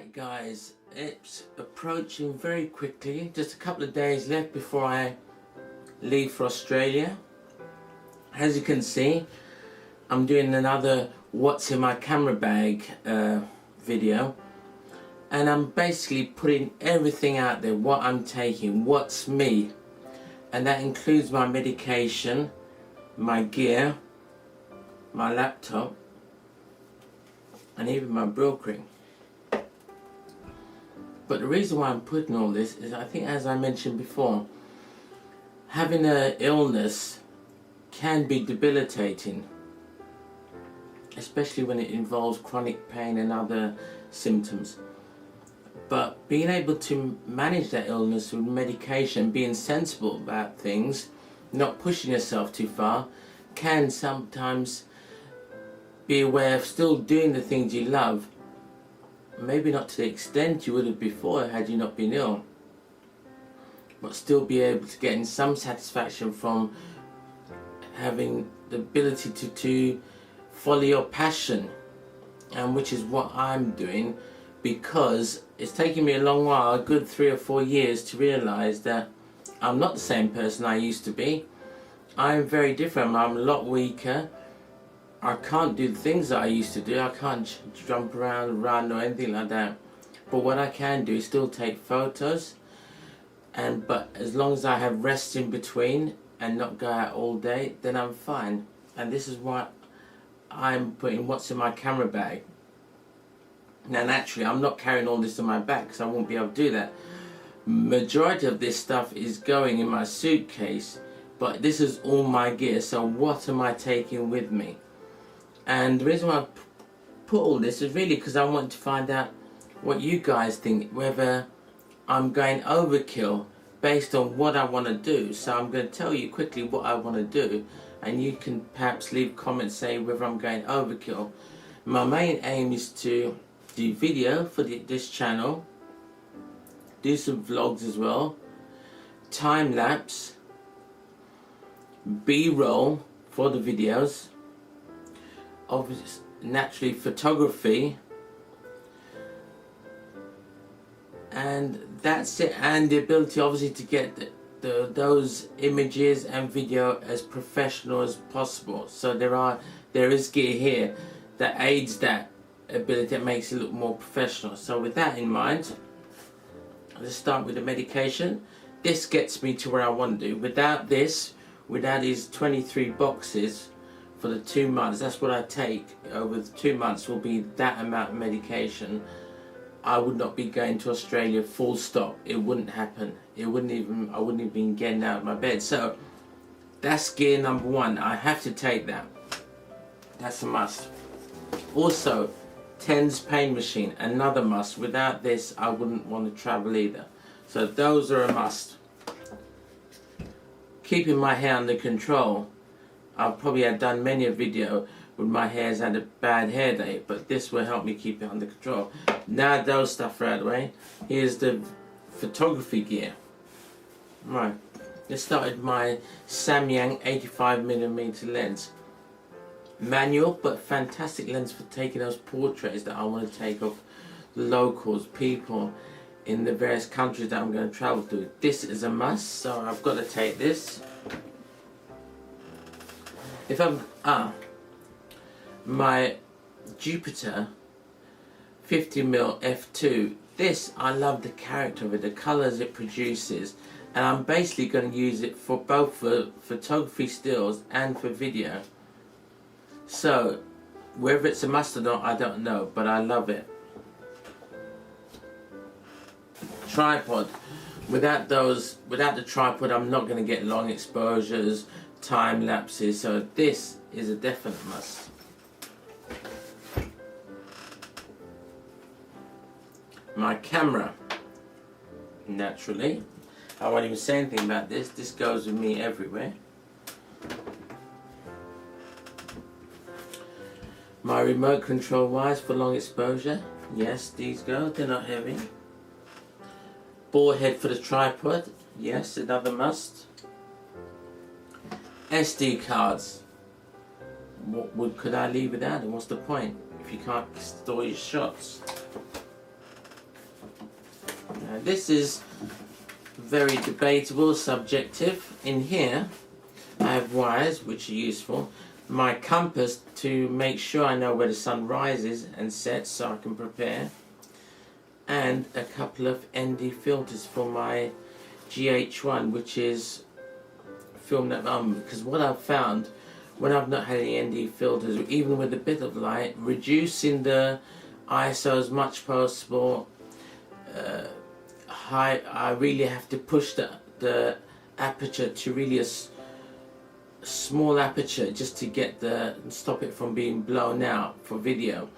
Right guys, it's approaching very quickly, just a couple of days left before I leave for Australia. As you can see, I'm doing another what's in my camera bag video, and I'm basically putting everything out there, what I'm taking, what's me, and that includes my medication, my gear, my laptop, and even my brokering. But the reason why I'm putting all this is, I think, as I mentioned before, having an illness can be debilitating, especially when it involves chronic pain and other symptoms. But being able to manage that illness with medication, being sensible about things, not pushing yourself too far, can sometimes be a way of still doing the things you love. Maybe not to the extent you would have before had you not been ill, but still be able to get some satisfaction from having the ability to follow your passion, and which is what I'm doing, because it's taken me a long while, a good 3 or 4 years, to realise that I'm not the same person I used to be. I'm very different. I'm a lot weaker. I can't do the things that I used to do. I can't jump around, run or anything like that. But what I can do is still take photos, but as long as I have rest in between and not go out all day, then I'm fine. And this is what I'm putting what's in my camera bag. Now naturally I'm not carrying all this on my back because I won't be able to do that. Majority of this stuff is going in my suitcase, but this is all my gear, so what am I taking with me? And the reason why I put all this is really because I want to find out what you guys think, whether I'm going overkill based on what I want to do. So I'm going to tell you quickly what I want to do, and you can perhaps leave comments saying whether I'm going overkill. My main aim is to do video for this channel, do some vlogs as well, time lapse, B-roll for the videos, obviously naturally photography, and that's it. And the ability obviously to get those images and video as professional as possible. So there is gear here that aids that ability, that makes it look more professional. So with that in mind, let's start with the medication. This gets me to where I want to do. Without these 23 boxes for the 2 months, that's what I take over the 2 months, will be that amount of medication. I would not be going to Australia, full stop. It wouldn't happen. I wouldn't even been getting out of my bed. So that's gear number one. I have to take that. That's a must. Also, TENS pain machine, another must. Without this I wouldn't want to travel either. So those are a must. Keeping my hair under control. I've probably done many a video when my hair's had a bad hair day, but this will help me keep it under control. Now those stuff right away, here's the photography gear. Right, let's start with my Samyang 85mm lens. Manual, but fantastic lens for taking those portraits that I want to take of locals, people in the various countries that I'm going to travel to. This is a must, so I've got to take this. If I'm my Jupiter 50mm f2. This, I love the character of it, the colours it produces, and I'm basically going to use it for both for photography stills and for video. So whether it's a must or not, I don't know, but I love it. Tripod. Without the tripod, I'm not going to get long exposures, time lapses, so this is a definite must. My camera, naturally, I won't even say anything about this. This goes with me everywhere. My remote control wires for long exposure. Yes, these go. They're not heavy. Ball head for the tripod. Yes, another must. SD cards. What could I leave without? And what's the point if you can't store your shots? Now this is very debatable, subjective. In here I have wires which are useful, my compass to make sure I know where the sun rises and sets so I can prepare, and a couple of ND filters for my GH1, which is film that because what I've found when I've not had any ND filters, even with a bit of light, reducing the ISO as much possible, I really have to push the aperture to really a small aperture just to get stop it from being blown out for video.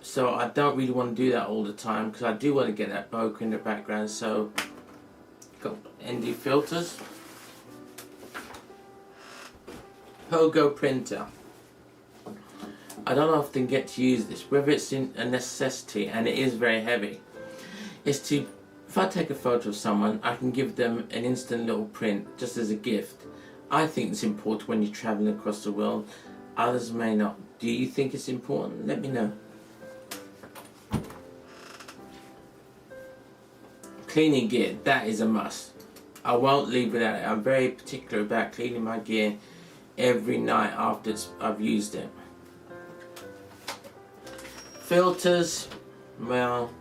So I don't really want to do that all the time because I do want to get that bokeh in the background. So got ND filters, Pogo printer. I don't often get to use this, whether it's in a necessity, and it is very heavy, is to, if I take a photo of someone, I can give them an instant little print just as a gift. I think it's important when you're traveling across the world. Others may not. Do you think it's important? Let me know. Cleaning gear, that is a must. I won't leave without it. I'm very particular about cleaning my gear every night after I've used it. Filters, well,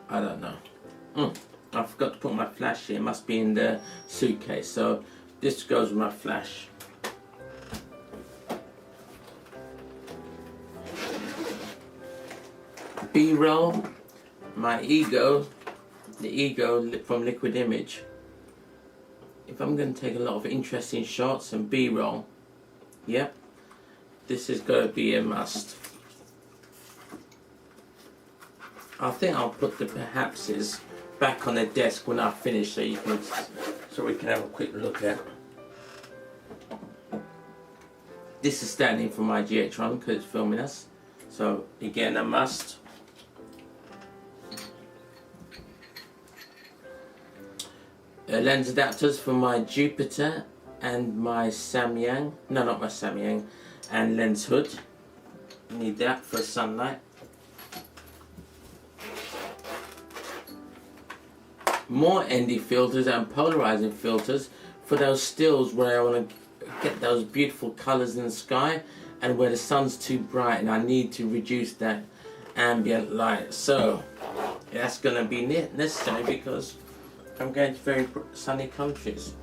I don't know. I forgot to put my flash here. It must be in the suitcase. So this goes with my flash. B-roll, my ego, the ego from Liquid Image. If I'm going to take a lot of interesting shots and B-roll, yep, this is going to be a must. I think I'll put the perhapses back on the desk when I finish, so we can have a quick look at. This is standing for my GH1 because it's filming us, so again a must. Lens adapters for my Jupiter and my Samyang, no, not my Samyang, and lens hood. Need that for sunlight. More ND filters and polarizing filters for those stills where I want to get those beautiful colors in the sky and where the sun's too bright and I need to reduce that ambient light. So that's going to be necessary because I'm going to very sunny countries.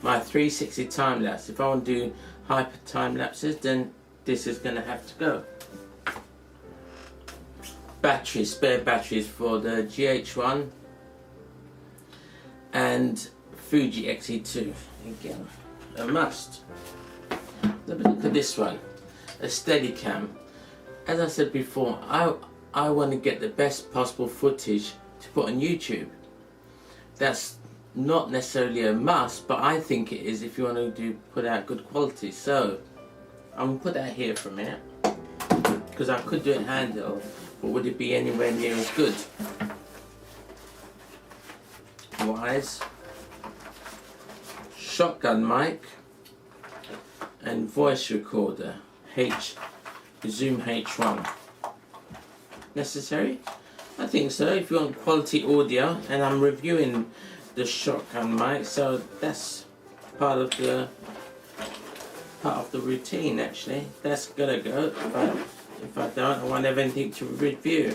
My 360 time lapse. If I want to do hyper time lapses, then this is going to have to go. Batteries, spare batteries for the GH1 and Fuji Xe2. Again, a must. Look at this one, a Steadicam. As I said before, I want to get the best possible footage to put on YouTube. That's not necessarily a must, but I think it is if you want to put out good quality. So I'm going to put that here for a minute because I could do it handheld, but would it be anywhere near as good? Wires, shotgun mic and voice recorder, Zoom H1. Necessary? I think so, if you want quality audio, and I'm reviewing the shotgun mic, so that's part of the routine actually. That's gonna go. If I don't, I won't have anything to review.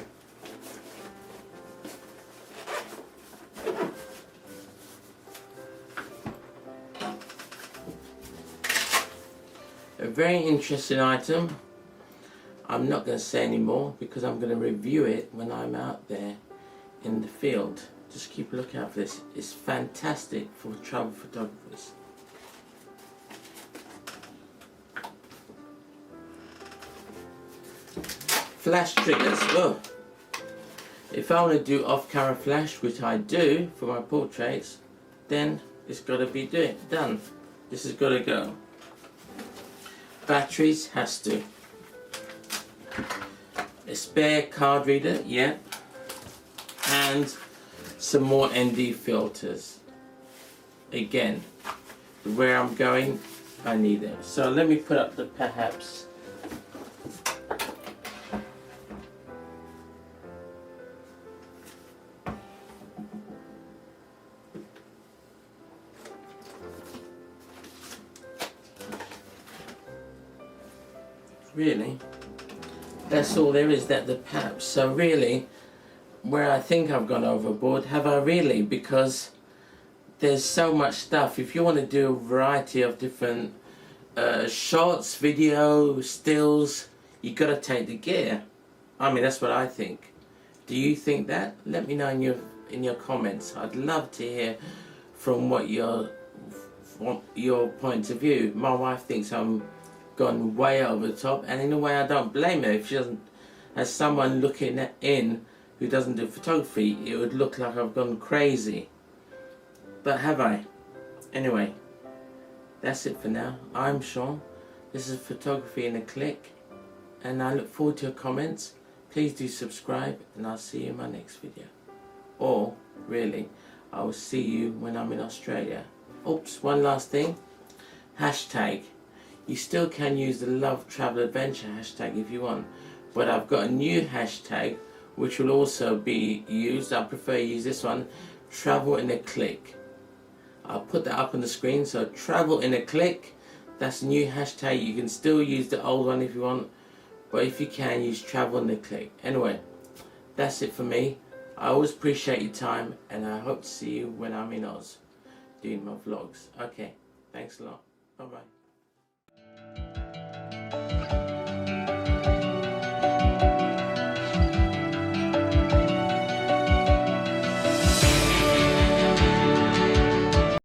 A very interesting item. I'm not going to say any more because I'm going to review it when I'm out there in the field. Just keep a lookout for this. It's fantastic for travel photographers. Flash triggers. Oh. If I want to do off-camera flash, which I do for my portraits, then it's got to be done. This has got to go. Batteries has to. A spare card reader, yeah, and some more ND filters. Again, where I'm going, I need them. So let me put up the perhaps. Really, that's all there is, that the paps. So really, where I think I've gone overboard, have I really? Because there's so much stuff. If you want to do a variety of different shots, video, stills, you got to take the gear. I mean, that's what I think. Do you think that? Let me know in your comments. I'd love to hear from your point of view. My wife thinks I'm gone way over the top, and in a way I don't blame her. If she doesn't, as someone looking in who doesn't do photography, it would look like I've gone crazy. But have I? Anyway, that's it for now. I'm Sean. This is Photography in a Click, and I look forward to your comments. Please do subscribe, and I'll see you in my next video. Or, really, I will see you when I'm in Australia. Oops, one last thing. Hashtag. You still can use the Love Travel Adventure hashtag if you want, but I've got a new hashtag which will also be used. I prefer to use this one, Travel in a Click. I'll put that up on the screen. So Travel in a Click, that's a new hashtag. You can still use the old one if you want, but if you can, use Travel in a Click. Anyway, that's it for me. I always appreciate your time, and I hope to see you when I'm in Oz doing my vlogs. Okay, thanks a lot. Bye bye.